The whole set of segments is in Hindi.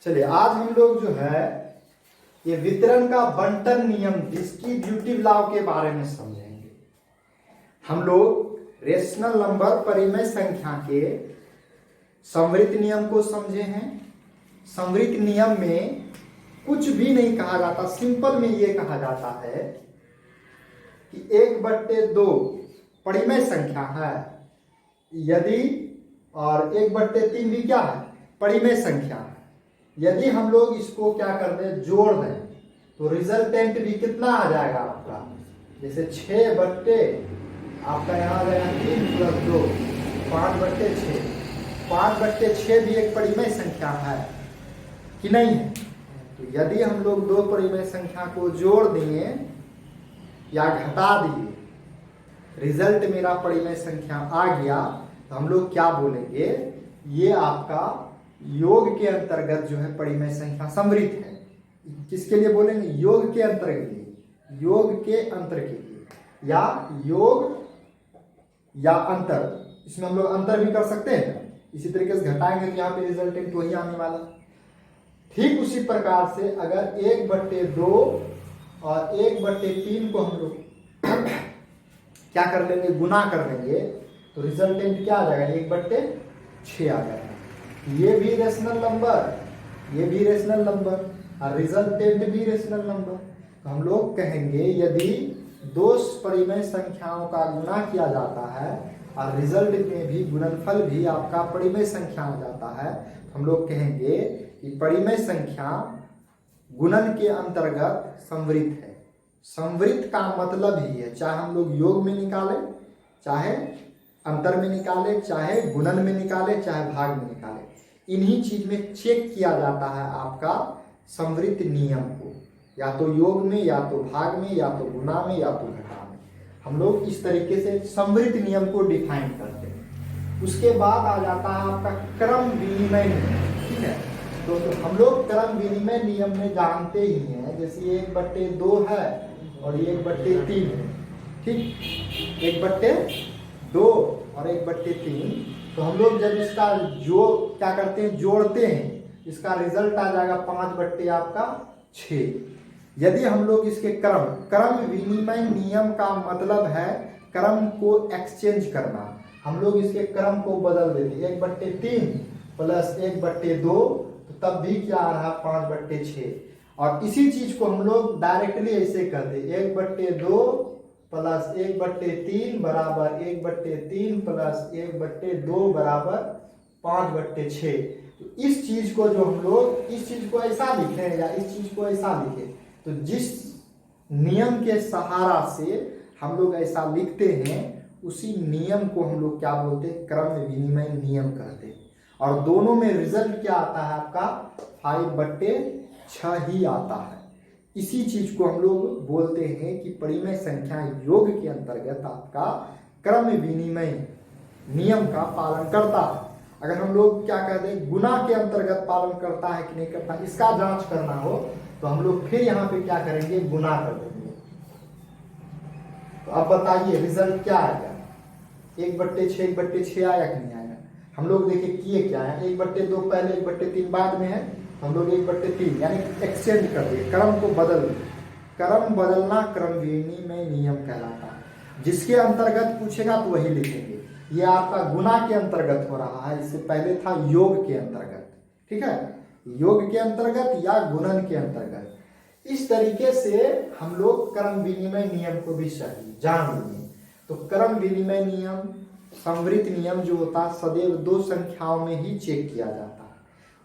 चलिए आज हम लोग जो है ये वितरण का बंटन नियम डिस्ट्रीब्यूटिव लॉ के बारे में समझेंगे। हम लोग रेशनल नंबर परिमेय संख्या के समवृत्त नियम को समझे हैं। समवृत्त नियम में कुछ भी नहीं कहा जाता, सिंपल में ये कहा जाता है कि 1/2 परिमेय संख्या है यदि, और 1/3 भी क्या है, परिमेय संख्या है। यदि हम लोग इसको क्या कर दें, जोड़ दें, तो रिजल्टेंट भी कितना आ जाएगा आपका, जैसे 6 बट्टे आपका यहाँ आ जाएगा 3 + 2 5/6। 5/6 भी एक परिमेय संख्या है कि नहीं है। तो यदि हम लोग दो परिमेय संख्या को जोड़ दिए या घटा दिए, रिजल्ट मेरा परिमेय संख्या आ गया, तो हम लोग क्या बोलेंगे, ये आपका योग के अंतर्गत जो है परिमेय संख्या समवृत्त है। किसके लिए बोलेंगे, योग के अंतर के लिए, योग के अंतर के लिए, या योग या अंतर, इसमें हम लोग अंतर भी कर सकते हैं। इसी तरीके से घटाएंगे तो यहाँ पे रिजल्टेंट वही आने वाला। ठीक उसी प्रकार से अगर 1/2 और 1/3 को हम लोग क्या कर लेंगे, गुना कर लेंगे, तो रिजल्टेंट क्या आ जाएगा, 1/6 आ जाएगा। ये भी रेशनल नंबर, ये भी रेशनल नंबर, और रिजल्टेंट भी रेशनल नंबर। तो हम लोग कहेंगे यदि दो परिमेय संख्याओं का गुना किया जाता है और रिजल्ट में भी गुणनफल भी आपका परिमेय संख्या आ जाता है, तो हम लोग कहेंगे कि परिमेय संख्या गुणन के अंतर्गत समवृत्त है। समवृत्त का मतलब ही है, चाहे हम लोग योग में निकालें, चाहे अंतर में निकाले, चाहे गुणन में निकाले, चाहे भाग में निकाले, इन्हीं चीज में चेक किया जाता है आपका समवृत्त नियम को, या तो योग में, या तो भाग में, या तो गुणा में, या तो घटा में। हम लोग इस तरीके से समवृत्त नियम को डिफाइन करते हैं। उसके बाद आ जाता है आपका क्रम विनिमय नियम। ठीक है, तो हम लोग क्रम विनिमय नियम में जानते ही हैं, जैसे 1/2 है और 1/3 है। ठीक, 1/2 और 1/3, तो हम लोग जब इसका जो क्या करते हैं, जोड़ते हैं, इसका रिजल्ट आ जाएगा 5/6। यदि हम लोग इसके क्रम विनिमय नियम का मतलब है क्रम को एक्सचेंज करना। हम लोग इसके क्रम को बदल देते, 1/3 + 1/2, तो तब भी क्या आ रहा, 5/6। और इसी चीज को हम लोग डायरेक्टली ऐसे करते, 1/2 + 1/3 बराबर 1/3 + 1/2 बराबर 5/6। तो इस चीज को जो हम लोग इस चीज को ऐसा लिखें या इस चीज को ऐसा लिखें, तो जिस नियम के सहारा से हम लोग ऐसा लिखते हैं, उसी नियम को हम लोग क्या बोलते हैं, क्रम विनिमय नियम कहते हैं। और दोनों में रिजल्ट क्या आता है आपका, 5/6 ही आता है। इसी चीज को हम लोग बोलते हैं कि परिमेय संख्या योग के अंतर्गत आपका क्रम विनिमय नियम का पालन करता है। अगर हम लोग क्या कहते हैं, गुना के अंतर्गत पालन करता है कि नहीं करता, इसका जांच करना हो, तो हम लोग फिर यहाँ पे क्या करेंगे, गुना कर देंगे। तो अब बताइए रिजल्ट क्या आएगा, 1/6 आया कि नहीं आया। हम लोग देखिए किए क्या है, 1/2 पहले 1/3 बाद में है, हम लोग 1/3 यानी एक्सचेंज कर दिए, क्रम को बदल दिए। क्रम बदलना क्रम विनिमय नियम कहलाता है। जिसके अंतर्गत पूछेगा तो वही लिखेंगे। ये आपका गुना के अंतर्गत हो रहा है, इससे पहले था योग के अंतर्गत। ठीक है, योग के अंतर्गत या गुणन के अंतर्गत। इस तरीके से हम लोग क्रम विनिमय नियम को भी सही जान लेंगे। तो क्रम विनिमय नियम, समवृत्त नियम जो होता है, सदैव दो संख्याओं में ही चेक किया जाता है।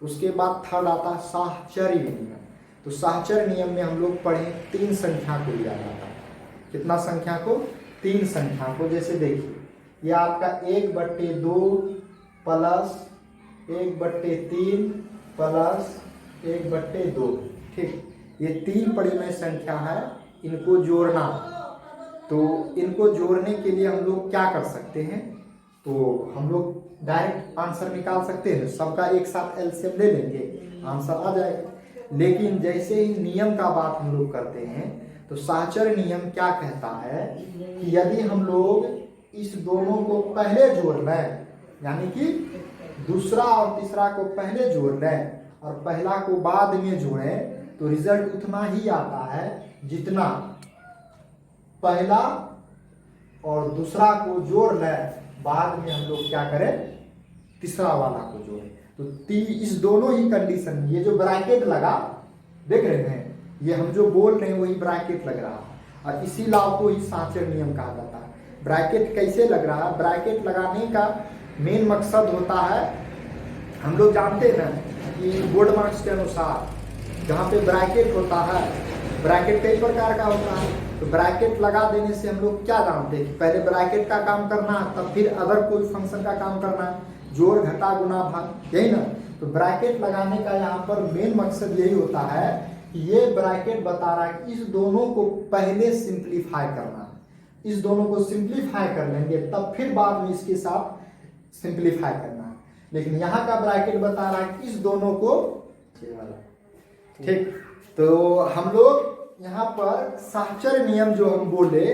उसके बाद थर्ड आता है साहचर्य नियम। तो साहचर्य नियम में हम लोग पढ़े 3 संख्या को लिया जाता है। कितना संख्या को, 3 संख्या को। जैसे देखिए ये आपका 1/2 + 1/3 + 1/2। ठीक, ये 3 परिमेय संख्या है, इनको जोड़ना। तो इनको जोड़ने के लिए हम लोग क्या कर सकते हैं, तो हम लोग डायरेक्ट आंसर निकाल सकते हैं, सबका एक साथ एलसीएम ले लेंगे, आंसर आ जाएगा। लेकिन जैसे ही नियम का बात हम लोग करते हैं, तो साहचर्य नियम क्या कहता है कि यदि हम लोग इस दोनों को पहले जोड़ लें, यानी कि दूसरा और तीसरा को पहले जोड़ लें, और पहला को बाद में जोड़ें तो रिजल्ट उतना ही आता है जितना पहला और दूसरा को जोड़ लें, बाद में हम लोग क्या करें, तीसरा वाला को जोड़ें। तो इस दोनों ही कंडीशन में ये जो ब्रैकेट लगा देख रहे हैं, ये हम जो बोल रहे हैं वही ब्रैकेट लग रहा है और इसी लॉ को ही सांचर नियम कहा जाता है। ब्रैकेट कैसे लग रहा है, ब्रैकेट लगाने का मेन मकसद होता है, हम लोग जानते हैं कि बोर्ड मार्क्स के अनुसार जहाँ पे ब्रैकेट होता है, ब्रैकेट कई प्रकार का होता है, तो ब्रैकेट लगा देने से हम लोग क्या जानते हैं कि पहले ब्रैकेट का काम करना है, तब फिर अदर कोई फंक्शन का काम करना है, जोड़ घटा गुना भाग, यही ना। तो ब्रैकेट लगाने का यहाँ पर मेन मकसद यही होता है कि ये ब्रैकेट बता रहा है कि इस दोनों को पहले सिंप्लीफाई करना है, इस दोनों को सिंप्लीफाई कर लेंगे तब फिर बाद में इसके साथ सिंप्लीफाई करना है। लेकिन यहाँ का ब्रैकेट बता रहा है कि इस दोनों को, ठीक। तो हम लोग यहाँ पर साहचर्य नियम जो हम बोले,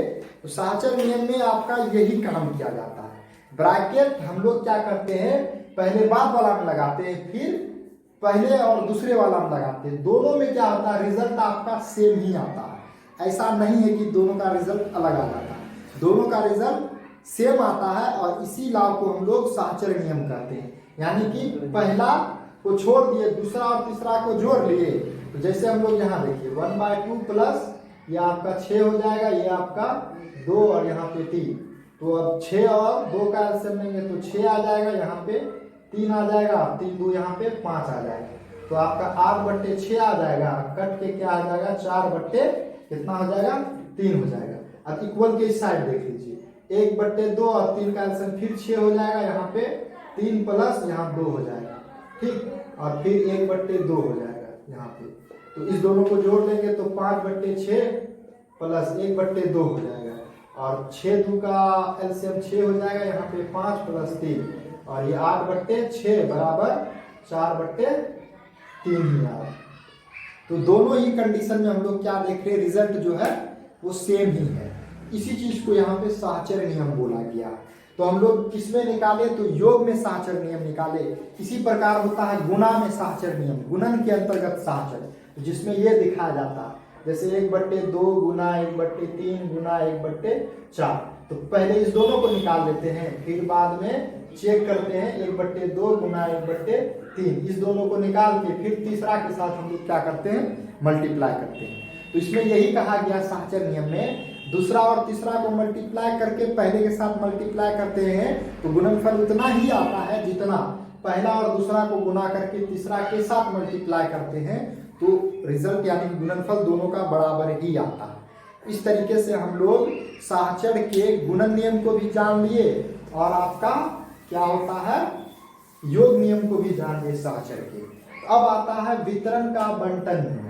तो साहचर्य नियम में आपका यही काम किया जाता है। ब्रैकेट हम लोग क्या करते हैं, पहले बाद वाला में लगाते हैं, फिर पहले और दूसरे वाला में लगाते हैं। दोनों में क्या होता है, रिजल्ट आपका सेम ही आता है। ऐसा नहीं है कि दोनों का रिजल्ट अलग आ जाता है, दोनों का रिजल्ट सेम आता है और इसी लॉ को हम लोग साहचर्य नियम कहते हैं। यानी कि पहला को छोड़ दिए, दूसरा और तीसरा को जोड़ लिए। तो जैसे हम लोग यहाँ देखिए 1/2 प्लस ये आपका 6 हो जाएगा, ये आपका 2 और यहाँ पे 3। तो अब 6 और 2 का एलसीएम लेंगे तो 6 आ जाएगा, यहाँ पे 3 आ जाएगा, 3 2 यहाँ पे 5 आ जाएगा। तो आपका 8/6 आ जाएगा, कट के क्या आ जाएगा, 4 कितना हो जाएगा, 3 हो जाएगा। अब इक्वल के इस साइड देख लीजिए, 1/2 और 3 का एलसीएम फिर 6 हो जाएगा, यहाँ पे 3 प्लस यहाँ 2 हो जाएगा, ठीक। और फिर 1/2 हो जाएगा यहाँ पे। तो इस दोनों को जोड़ लेंगे तो 5/6 प्लस 1/2 हो जाएगा और 6 2 का एलसीएम 6 हो जाएगा, यहाँ पे 5 प्लस 3 और ये 8/6 बराबर 4/3 ही आया। तो दोनों ही कंडीशन में हम लोग क्या देख रहे हैं, रिजल्ट जो है वो सेम ही है। इसी चीज को यहाँ पे साहचर्य नियम बोला गया। तो हम लोग किसमें निकाले, तो योग में साहचर्य नियम निकाले। इसी प्रकार होता है गुणा में साहचर्य नियम, गुणन के अंतर्गत साहचर्य, जिसमें ये दिखाया जाता है जैसे 1/2 गुना 1/3 गुना 1/4। तो पहले इस दोनों को निकाल लेते हैं, फिर बाद में चेक करते हैं 1/2 गुना 1/3, इस दोनों को निकाल के फिर तीसरा के साथ हम लोग क्या करते हैं, मल्टीप्लाई करते हैं। तो इसमें यही कहा गया साहचर्य नियम में, दूसरा और तीसरा को मल्टीप्लाई करके पहले के साथ मल्टीप्लाई करते हैं तो गुणनफल उतना ही आता है जितना पहला और दूसरा को गुना करके तीसरा के साथ मल्टीप्लाई करते हैं, तो रिजल्ट यानी गुणनफल दोनों का बराबर ही आता है। इस तरीके से हम लोग साहचर्य के गुणन नियम को भी जान लिए और आपका क्या होता है, योग नियम को भी जान लिए साहचर्य के। अब आता है वितरण का बंटन नियम।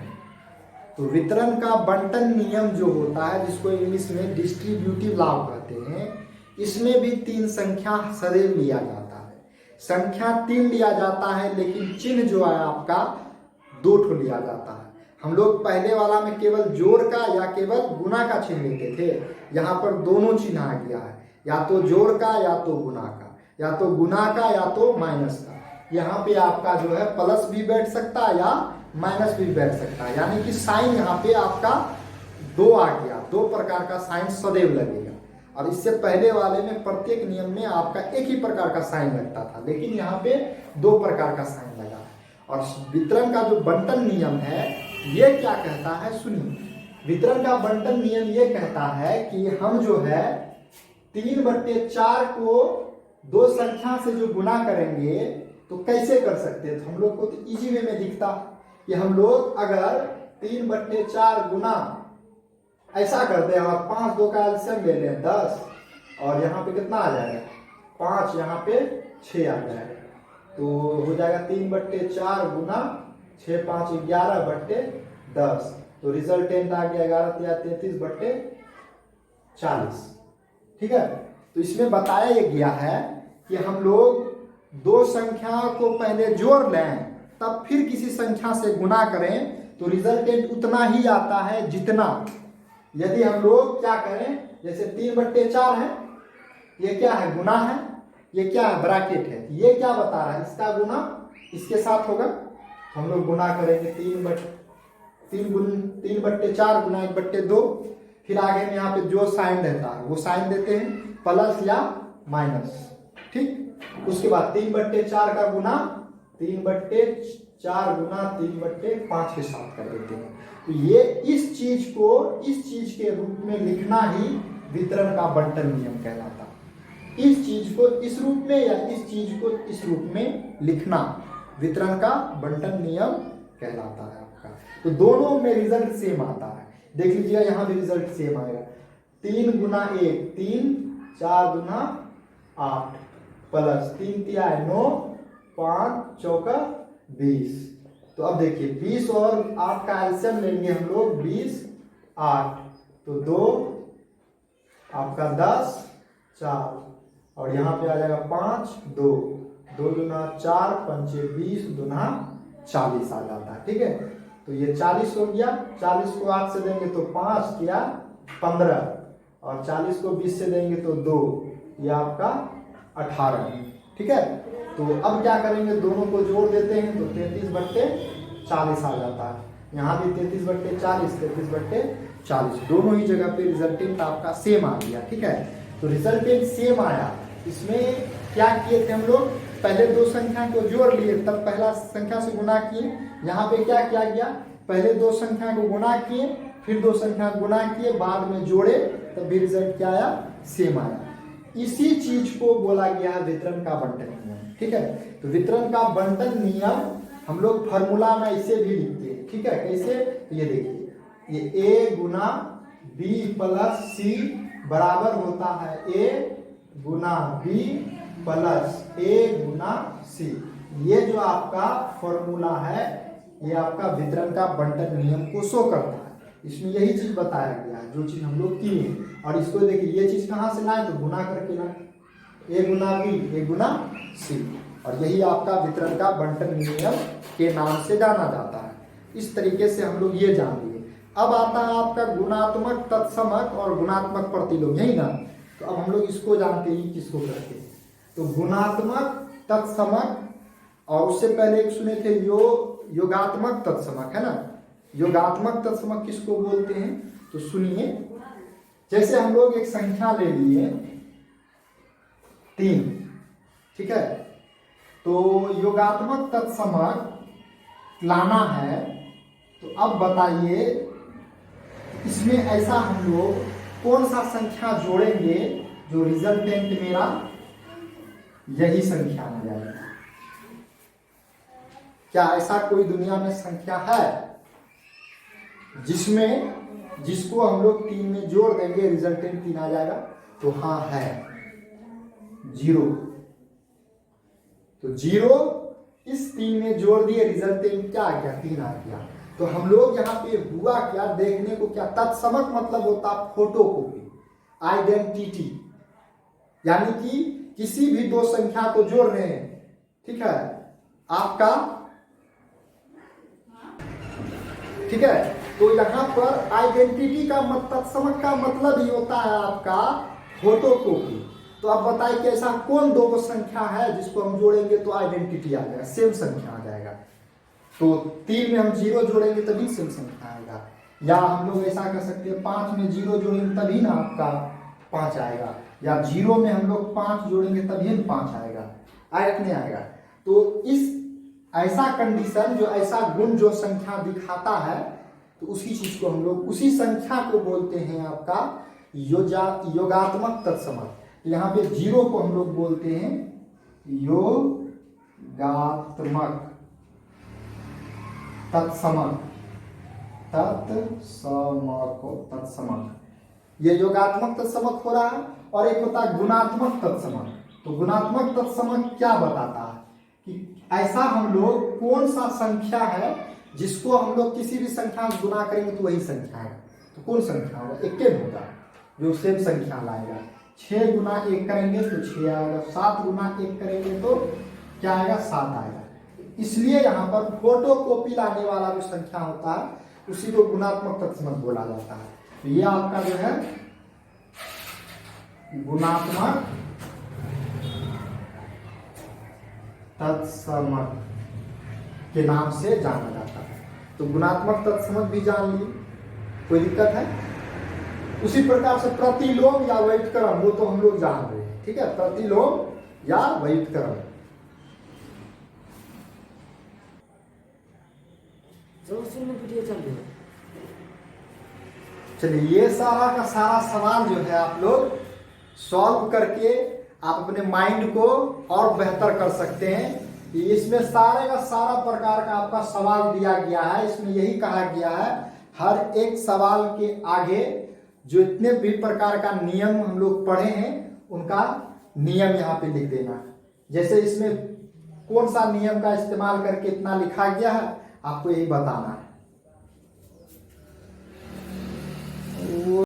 तो वितरण का बंटन नियम जो होता है, जिसको इंग्लिश में डिस्ट्रीब्यूटिव लॉ कहते हैं, इसमें भी 3 संख्या सदैव लिया जाता है। संख्या 3 लिया जाता है, लेकिन चिन्ह जो है आपका 2 ठो लिया जाता है। हम लोग पहले वाला में केवल जोड़ का या केवल गुना का चिन्ह लेते थे, यहाँ पर दोनों चिन्ह आ गया है, या तो जोड़ का या तो गुना का, या तो गुना का या तो माइनस का। यहाँ पे आपका जो है प्लस भी बैठ सकता है या माइनस भी बैठ सकता है, यानी कि साइन यहाँ पे आपका 2 आ गया, 2 प्रकार का साइन सदैव लगेगा। और इससे पहले वाले में प्रत्येक नियम में आपका एक ही प्रकार का साइन लगता था, लेकिन यहाँ पे 2 प्रकार का साइन लगा। और वितरण का जो बंटन नियम है ये क्या कहता है, सुनिए। वितरण का बंटन नियम ये कहता है कि हम जो है 3/4 को 2 संख्या से जो गुना करेंगे तो कैसे कर सकते हैं, तो हम लोग को तो इजी वे में दिखता कि हम लोग अगर 3/4 गुना ऐसा करते हैं और 5 2 का एलसीएम ले लें 10, और यहाँ पे कितना आ जाएगा 5, यहाँ पे 6 आ जाएगा, तो हो जाएगा 3/4 गुना 6 5 11/10। तो रिजल्टेंट आ गया 11 33/40। ठीक है। तो इसमें बताया ये गया है कि हम लोग 2 संख्या को पहले जोड़ लें, तब फिर किसी संख्या से गुना करें तो रिजल्टेंट उतना ही आता है जितना यदि हम लोग क्या करें, जैसे 3/4 है, ये क्या है, गुना है, ये क्या है, ब्रैकेट है, ये क्या बता रहा है, इसका गुना इसके साथ होगा, हम लोग गुना करेंगे 3/4 गुना 1/2। फिर आगे में यहाँ पे जो साइन रहता है वो साइन देते हैं, प्लस या माइनस। ठीक, उसके बाद 3/4 का गुना 3/4 गुना 3/5 के साथ कर देते हैं। तो ये इस चीज के रूप में लिखना ही वितरण का बंटन नियम कहलाता है। इस चीज को इस रूप में या इस चीज को इस रूप में लिखना वितरण का बंटन नियम कहलाता है आपका। तो दोनों में रिजल्ट सेम आता है। देख लीजिएगा यहाँ भी रिजल्ट सेम आएगा। 3 गुना 1 3, 4 गुना 8 प्लस 3 तिया 9, 5 चौका 20। तो अब देखिए 20 और 8 का एलसीएम लेंगे हम लोग 20 8, तो 2 आपका 10 4, और यहाँ पे आ जाएगा 5 2 2 गुना 4 5 20 गुना 40 आ जाता है। ठीक है, तो ये 40 हो गया। 40 को 8 से देंगे तो 5 किया 15, और 40 को 20 से देंगे तो 2, ये आपका 18। ठीक है, तो अब क्या करेंगे, दोनों को जोड़ देते हैं तो 33/40 आ जाता है। यहाँ भी 33/40 33/40, दोनों ही जगह पे रिजल्टेंट आपका सेम आ गया। ठीक है, तो रिजल्टेंट सेम आया। इसमें क्या किए थे हम लोग, पहले दो संख्या को जोड़ लिए, तब पहला संख्या से गुना किए। यहाँ पे क्या किया गया, पहले दो संख्या को गुना किए, फिर दो संख्या गुना किए, बाद में जोड़े, तब भी रिजल्ट क्या आया, सेम आया। इसी चीज को बोला गया है वितरण का बंटन नियम। ठीक है, तो वितरण का बंटन नियम हम लोग फॉर्मूला में ऐसे भी लिखते हैं। ठीक है, कैसे, ये देखिए, ये a Guna b plus c बराबर होता है a Guna b plus a Guna c। ये जो आपका फॉर्मूला है, ये आपका वितरण का बंटन नियम को शो करता है। इसमें यही चीज बताया गया है, जो चीज हम लोग किए। और इसको देखिए, ये चीज कहाँ से लाए, तो गुना करके लाए, a Guna b a Guna c, और यही आपका वितरण का बंटन नियम के नाम से जाना जाता है। इस तरीके से हम लोग ये जान लिए। अब आता है आपका गुणात्मक तत्समक और गुणात्मक प्रतिलोम, यही ना। तो अब हम लोग इसको जानते हैं, किसको करते हैं, तो गुणात्मक तत्समक, और उससे पहले एक सुने थे योगात्मक तत्समक, है ना। योगात्मक तत्समक किसको बोलते हैं, तो सुनिए, जैसे हम लोग एक संख्या ले लिए 3, ठीक है, तो योगात्मक तत्समक लाना है। तो अब बताइए, इसमें ऐसा हम लोग कौन सा संख्या जोड़ेंगे जो रिजल्टेंट मेरा यही संख्या आ जाएगा। क्या ऐसा कोई दुनिया में संख्या है जिसको हम लोग 3 में जोड़ देंगे रिजल्टेंट 3 आ जाएगा, तो हाँ है, 0। तो 0 इस 3 में जोड़ दिए, रिजल्टेंट क्या आ गया, 3 आ गया। तो हम लोग यहाँ पे हुआ क्या, देखने को क्या, तत्समक मतलब होता फोटोकॉपी, आइडेंटिटी, यानी कि किसी भी दो संख्या को जोड़ रहे हैं, ठीक है, आपका, ठीक है, तो यहाँ पर आइडेंटिटी का तत्समक का मतलब ही होता है आपका फोटोकॉपी। तो अब बताइए कि ऐसा कौन दो संख्या है जिसको हम जोड़ेंगे तो आइडेंटिटी आ जाएगा, सेम संख्या आ जाएगा। तो 3 में हम 0 जोड़ेंगे तभी सेम संख्या आएगा। या हम लोग ऐसा कर सकते हैं, 5 में 0 जोड़ेंगे तभी ना आपका 5 आएगा, या 0 में हम लोग 5 जोड़ेंगे तभी 5 आएगा, आएगा नहीं आएगा। तो इस ऐसा कंडीशन, जो ऐसा गुण जो संख्या दिखाता है, तो उसी चीज को हम लोग, उसी संख्या को बोलते हैं आपका योगात्मक तत्समक। यहाँ पे 0 को हम लोग बोलते हैं योगात्मक तत्समक, ये योगात्मक तत्समक हो रहा है। और एक होता है गुणात्मक तत्समक। तो गुणात्मक तत्समक क्या बताता है कि ऐसा हम लोग कौन सा संख्या है जिसको हम लोग किसी भी संख्या से गुना करेंगे तो वही संख्या है। तो कौन संख्या होगा, एक होगा जो सेम संख्या लाएगा। 6 गुना 1 करेंगे तो 6 आएगा, 7 गुना 1 करेंगे तो क्या आएगा, 7 आएगा। इसलिए यहाँ पर फोटोकॉपी लाने वाला जो संख्या होता है उसी को गुणात्मक तत्समक बोला जाता है। तो ये आपका जो है गुणात्मक तत्समक के नाम से जाना जाता है। तो गुणात्मक तत्समक भी जान लिए, कोई दिक्कत है? उसी प्रकार से प्रतिलोम या व्युत्क्रम, वो तो हम लोग जान रहे हैं, ठीक है, प्रतिलोम या व्युत्क्रम। चलिए ये सारा का सारा सवाल जो है आप लोग सॉल्व करके आप अपने माइंड को और बेहतर कर सकते हैं। इसमें सारे का सारा प्रकार का आपका सवाल दिया गया है। इसमें यही कहा गया है हर एक सवाल के आगे जो इतने भी प्रकार का नियम हम लोग पढ़े हैं उनका नियम यहाँ पे लिख देना। जैसे इसमें कौन सा नियम का इस्तेमाल करके इतना लिखा गया है आपको यही बताना है।